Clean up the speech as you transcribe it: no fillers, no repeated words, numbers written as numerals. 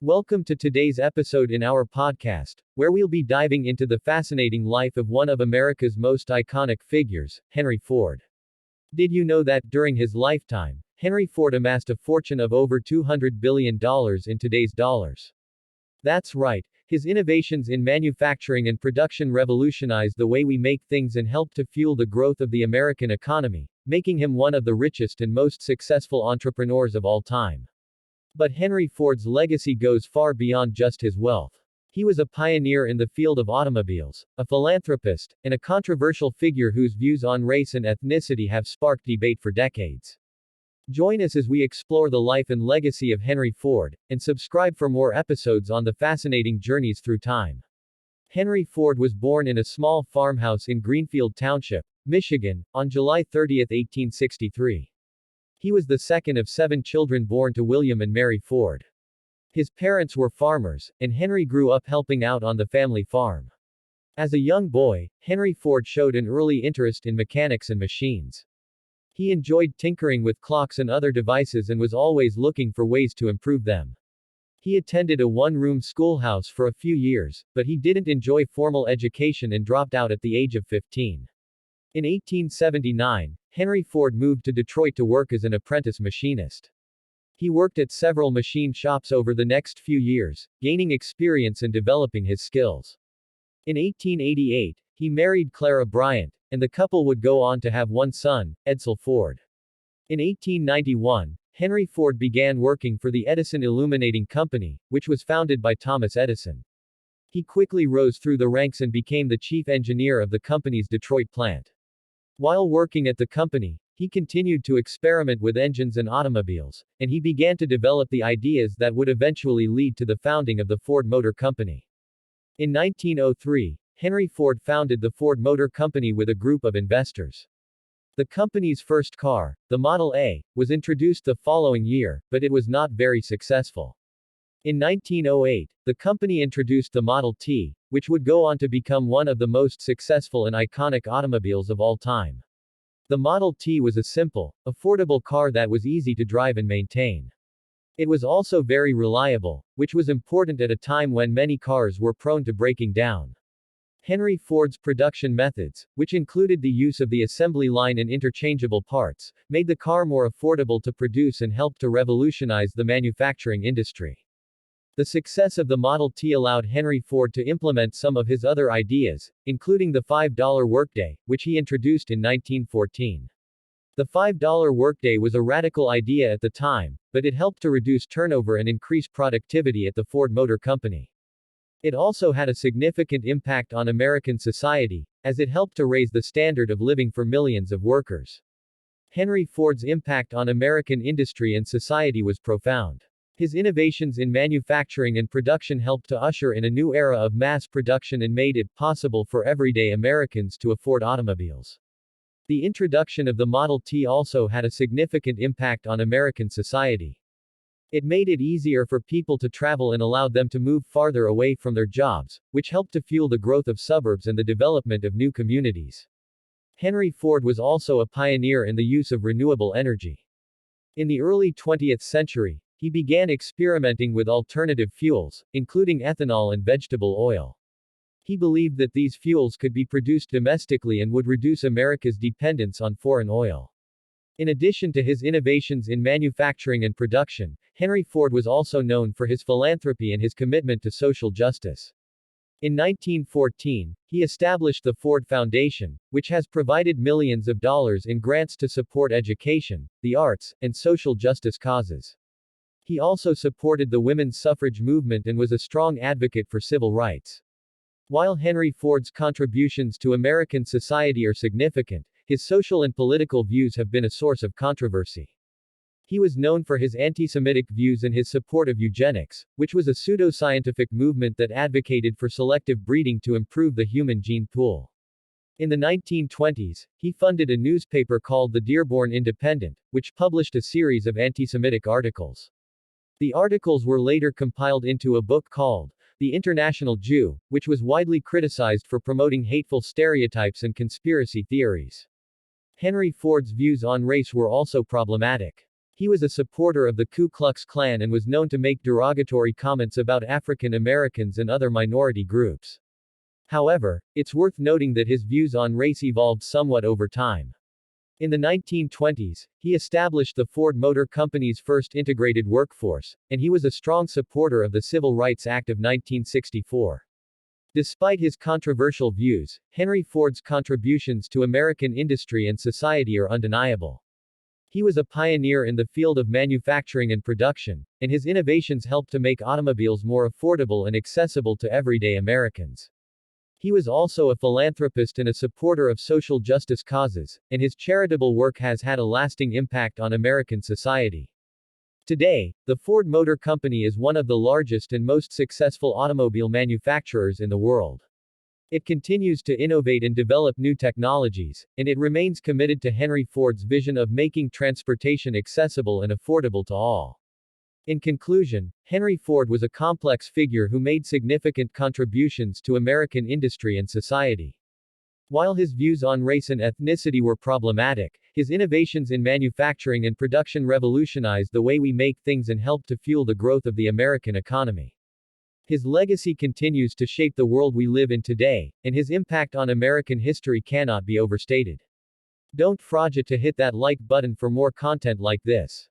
Welcome to today's episode in our podcast, where we'll be diving into the fascinating life of one of America's most iconic figures, Henry Ford. Did you know that, during his lifetime, Henry Ford amassed a fortune of over $200 billion in today's dollars? That's right, his innovations in manufacturing and production revolutionized the way we make things and helped to fuel the growth of the American economy, making him one of the richest and most successful entrepreneurs of all time. But Henry Ford's legacy goes far beyond just his wealth. He was a pioneer in the field of automobiles, a philanthropist, and a controversial figure whose views on race and ethnicity have sparked debate for decades. Join us as we explore the life and legacy of Henry Ford, and subscribe for more episodes on the fascinating journeys through time. Henry Ford was born in a small farmhouse in Greenfield Township, Michigan, on July 30, 1863. He was the second of 7 children born to William and Mary Ford. His parents were farmers, and Henry grew up helping out on the family farm. As a young boy, Henry Ford showed an early interest in mechanics and machines. He enjoyed tinkering with clocks and other devices and was always looking for ways to improve them. He attended a one-room schoolhouse for a few years, but he didn't enjoy formal education and dropped out at the age of 15. In 1879, Henry Ford moved to Detroit to work as an apprentice machinist. He worked at several machine shops over the next few years, gaining experience and developing his skills. In 1888, he married Clara Bryant, and the couple would go on to have one son, Edsel Ford. In 1891, Henry Ford began working for the Edison Illuminating Company, which was founded by Thomas Edison. He quickly rose through the ranks and became the chief engineer of the company's Detroit plant. While working at the company, he continued to experiment with engines and automobiles, and he began to develop the ideas that would eventually lead to the founding of the Ford Motor Company. In 1903, Henry Ford founded the Ford Motor Company with a group of investors. The company's first car, the Model A, was introduced the following year, but it was not very successful. In 1908, the company introduced the Model T, which would go on to become one of the most successful and iconic automobiles of all time. The Model T was a simple, affordable car that was easy to drive and maintain. It was also very reliable, which was important at a time when many cars were prone to breaking down. Henry Ford's production methods, which included the use of the assembly line and interchangeable parts, made the car more affordable to produce and helped to revolutionize the manufacturing industry. The success of the Model T allowed Henry Ford to implement some of his other ideas, including the $5 workday, which he introduced in 1914. The $5 workday was a radical idea at the time, but it helped to reduce turnover and increase productivity at the Ford Motor Company. It also had a significant impact on American society, as it helped to raise the standard of living for millions of workers. Henry Ford's impact on American industry and society was profound. His innovations in manufacturing and production helped to usher in a new era of mass production and made it possible for everyday Americans to afford automobiles. The introduction of the Model T also had a significant impact on American society. It made it easier for people to travel and allowed them to move farther away from their jobs, which helped to fuel the growth of suburbs and the development of new communities. Henry Ford was also a pioneer in the use of renewable energy. In the early 20th century, he began experimenting with alternative fuels, including ethanol and vegetable oil. He believed that these fuels could be produced domestically and would reduce America's dependence on foreign oil. In addition to his innovations in manufacturing and production, Henry Ford was also known for his philanthropy and his commitment to social justice. In 1914, he established the Ford Foundation, which has provided millions of dollars in grants to support education, the arts, and social justice causes. He also supported the women's suffrage movement and was a strong advocate for civil rights. While Henry Ford's contributions to American society are significant, his social and political views have been a source of controversy. He was known for his anti-Semitic views and his support of eugenics, which was a pseudoscientific movement that advocated for selective breeding to improve the human gene pool. In the 1920s, he funded a newspaper called the Dearborn Independent, which published a series of anti-Semitic articles. The articles were later compiled into a book called The International Jew, which was widely criticized for promoting hateful stereotypes and conspiracy theories. Henry Ford's views on race were also problematic. He was a supporter of the Ku Klux Klan and was known to make derogatory comments about African Americans and other minority groups. However, it's worth noting that his views on race evolved somewhat over time. In the 1920s, he established the Ford Motor Company's first integrated workforce, and he was a strong supporter of the Civil Rights Act of 1964. Despite his controversial views, Henry Ford's contributions to American industry and society are undeniable. He was a pioneer in the field of manufacturing and production, and his innovations helped to make automobiles more affordable and accessible to everyday Americans. He was also a philanthropist and a supporter of social justice causes, and his charitable work has had a lasting impact on American society. Today, the Ford Motor Company is one of the largest and most successful automobile manufacturers in the world. It continues to innovate and develop new technologies, and it remains committed to Henry Ford's vision of making transportation accessible and affordable to all. In conclusion, Henry Ford was a complex figure who made significant contributions to American industry and society. While his views on race and ethnicity were problematic, his innovations in manufacturing and production revolutionized the way we make things and helped to fuel the growth of the American economy. His legacy continues to shape the world we live in today, and his impact on American history cannot be overstated. Don't forget to hit that like button for more content like this.